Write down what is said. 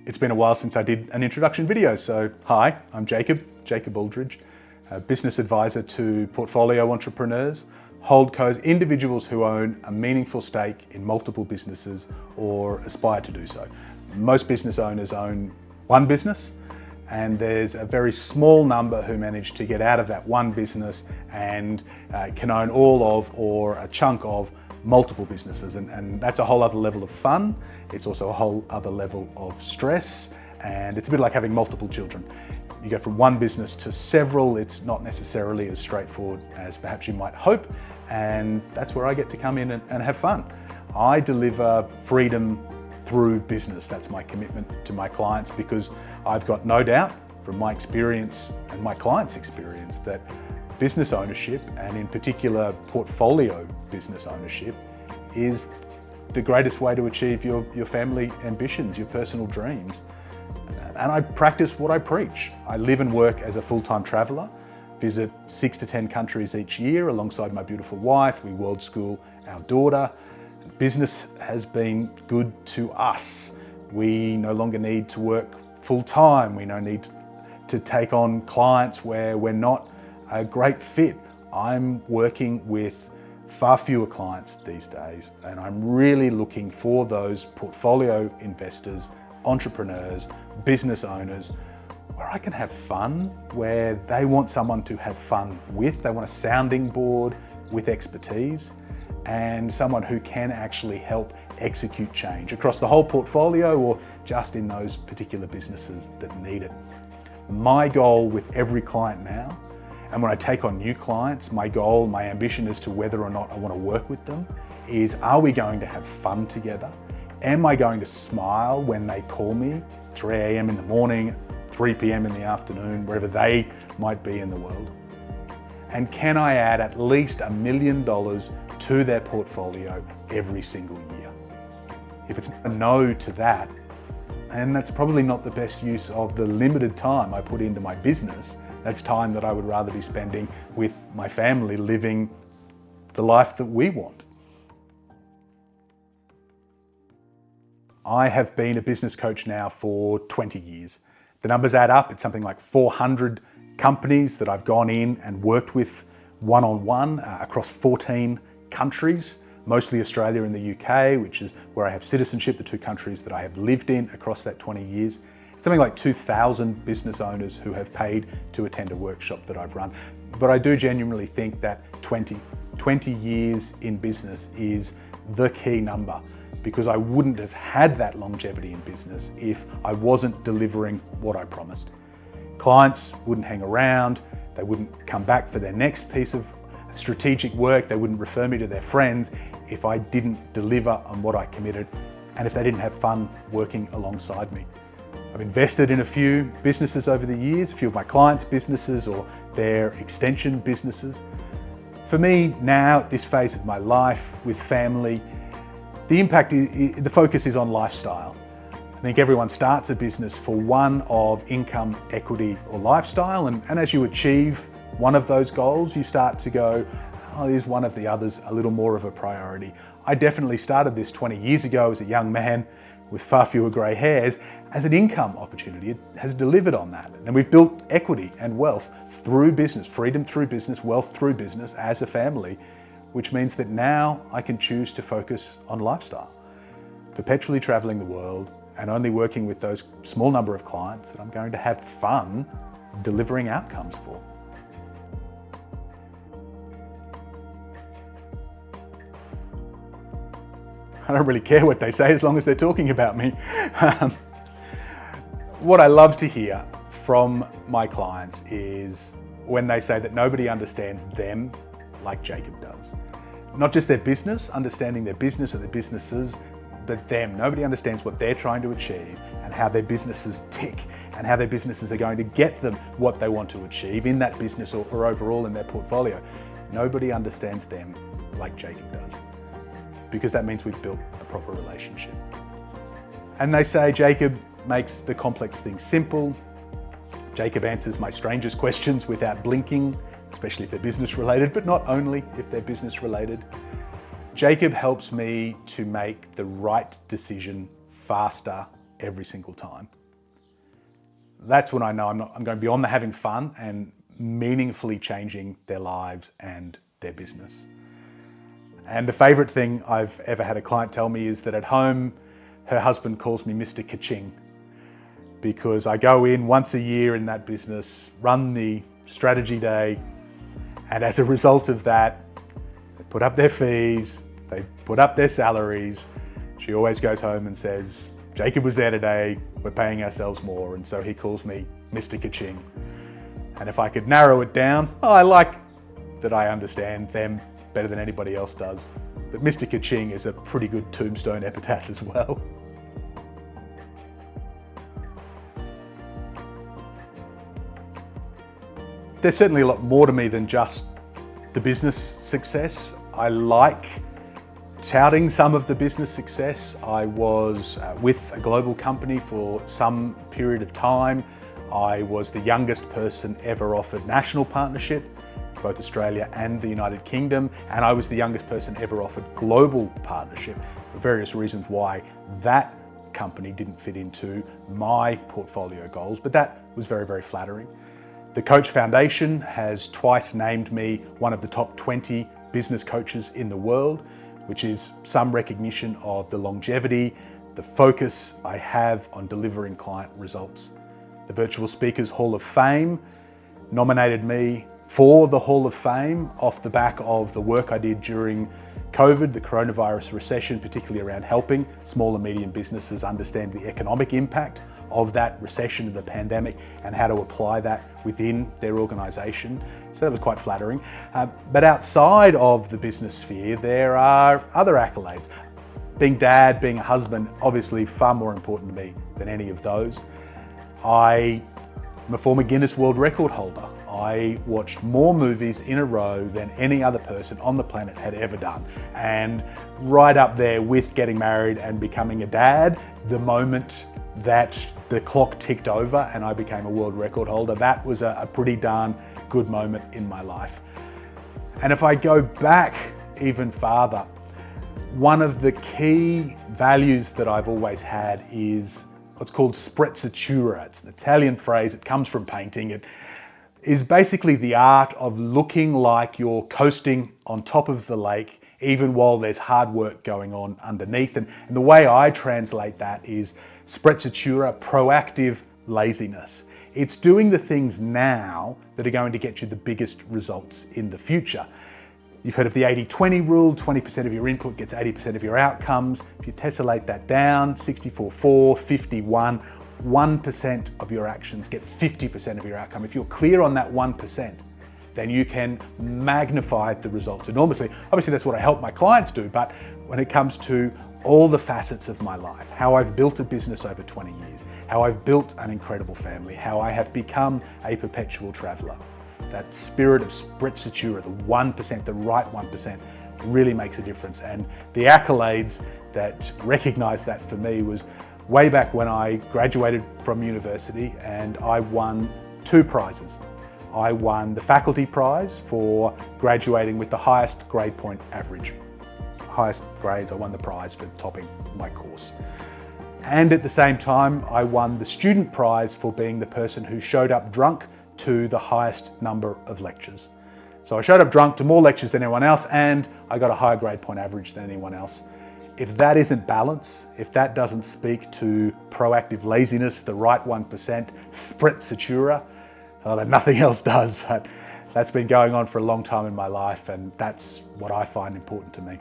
It's been a while since I did an introduction video, so hi, I'm Jacob Aldridge, a business advisor to portfolio entrepreneurs, holdcos, individuals who own a meaningful stake in multiple businesses or aspire to do so. Most business owners own one business, and there's a very small number who manage to get out of that one business and can own all of or a chunk of multiple businesses, and that's a whole other level of fun. It's also a whole other level of stress, and it's a bit like having multiple children. You go from one business to several. It's not necessarily as straightforward as perhaps you might hope, and that's where I get to come in and have fun. I deliver freedom through business. That's my commitment to my clients, because I've got no doubt from my experience and my clients' experience that business ownership, and in particular portfolio business ownership, is the greatest way to achieve your family ambitions, your personal dreams. And I practice what I preach. I live and work as a full-time traveller, visit 6 to 10 countries each year alongside my beautiful wife. We world school our daughter. Business has been good to us. We no longer need to work full-time. We no need to take on clients where we're not a great fit. I'm working with far fewer clients these days, and I'm really looking for those portfolio investors, entrepreneurs, business owners, where I can have fun, where they want someone to have fun with. They want a sounding board with expertise, and someone who can actually help execute change across the whole portfolio or just in those particular businesses that need it. My goal with every client now, and when I take on new clients, my goal, my ambition as to whether or not I want to work with them is, are we going to have fun together? Am I going to smile when they call me 3 a.m. in the morning, 3 p.m. in the afternoon, wherever they might be in the world? And can I add at least $1 million to their portfolio every single year? If it's a no to that, and that's probably not the best use of the limited time I put into my business. That's time that I would rather be spending with my family, living the life that we want. I have been a business coach now for 20 years. The numbers add up. It's something like 400 companies that I've gone in and worked with one-on-one across 14 countries, mostly Australia and the UK, which is where I have citizenship, the two countries that I have lived in across that 20 years. Something like 2,000 business owners who have paid to attend a workshop that I've run. But I do genuinely think that 20 years in business is the key number, because I wouldn't have had that longevity in business if I wasn't delivering what I promised. Clients wouldn't hang around, they wouldn't come back for their next piece of strategic work, they wouldn't refer me to their friends if I didn't deliver on what I committed, and if they didn't have fun working alongside me. I've invested in a few businesses over the years, a few of my clients' businesses or their extension businesses. For me now, at this phase of my life with family, the focus is on lifestyle. I think everyone starts a business for one of income, equity, or lifestyle, and as you achieve one of those goals, you start to go, oh, is one of the others a little more of a priority? I definitely started this 20 years ago as a young man with far fewer grey hairs as an income opportunity. It has delivered on that. And we've built equity and wealth through business, freedom through business, wealth through business as a family, which means that now I can choose to focus on lifestyle, perpetually traveling the world and only working with those small number of clients that I'm going to have fun delivering outcomes for. I don't really care what they say as long as they're talking about me. What I love to hear from my clients is when they say that nobody understands them like Jacob does. Not just their business, understanding their business or their businesses, but them. Nobody understands what they're trying to achieve and how their businesses tick and how their businesses are going to get them what they want to achieve in that business or overall in their portfolio. Nobody understands them like Jacob does, because that means we've built a proper relationship. And they say Jacob makes the complex things simple. Jacob answers my strangest questions without blinking, especially if they're business related, but not only if they're business related. Jacob helps me to make the right decision faster every single time. That's when I know I'm going beyond the having fun and meaningfully changing their lives and their business. And the favorite thing I've ever had a client tell me is that at home, her husband calls me Mr. Ka-ching, because I go in once a year in that business, run the strategy day, and as a result of that, they put up their fees, they put up their salaries. She always goes home and says, Jacob was there today, we're paying ourselves more, and so he calls me Mr. Ka-ching. And if I could narrow it down, I like that I understand them better than anybody else does. But Mr. Ka-ching is a pretty good tombstone epitaph as well. There's certainly a lot more to me than just the business success. I like touting some of the business success. I was with a global company for some period of time. I was the youngest person ever offered national partnership, both Australia and the United Kingdom, and I was the youngest person ever offered global partnership, for various reasons why that company didn't fit into my portfolio goals, but that was very, very flattering. The Coach Foundation has twice named me one of the top 20 business coaches in the world, which is some recognition of the longevity, the focus I have on delivering client results. The Virtual Speakers Hall of Fame nominated me for the Hall of Fame off the back of the work I did during COVID, the coronavirus recession, particularly around helping small and medium businesses understand the economic impact of that recession and the pandemic and how to apply that within their organisation. So that was quite flattering. But outside of the business sphere, there are other accolades. Being dad, being a husband, obviously far more important to me than any of those. I'm a former Guinness World Record holder. I watched more movies in a row than any other person on the planet had ever done. And right up there with getting married and becoming a dad, the moment that the clock ticked over and I became a world record holder, that was a pretty darn good moment in my life. And if I go back even farther, one of the key values that I've always had is what's called sprezzatura. It's an Italian phrase, it comes from painting. It is basically the art of looking like you're coasting on top of the lake even while there's hard work going on underneath. And the way I translate that is sprezzatura, proactive laziness. It's doing the things now that are going to get you the biggest results in the future. You've heard of the 80-20 rule, 20% of your input gets 80% of your outcomes. If you tessellate that down, 64-4, 51, 1% of your actions get 50% of your outcome. If you're clear on that 1%, then you can magnify the results enormously. Obviously, that's what I help my clients do, but when it comes to all the facets of my life, how I've built a business over 20 years, how I've built an incredible family, how I have become a perpetual traveler, that spirit of sprezzatura, the 1%, the right 1%, really makes a difference. And the accolades that recognize that for me was way back when I graduated from university and I won 2 prizes. I won the faculty prize for graduating with the highest grade point average. Highest grades, I won the prize for topping my course. And at the same time, I won the student prize for being the person who showed up drunk to the highest number of lectures. So I showed up drunk to more lectures than anyone else and I got a higher grade point average than anyone else. If that isn't balance, if that doesn't speak to proactive laziness, the right 1%, sprezzatura, well, then nothing else does. But that's been going on for a long time in my life and that's what I find important to me.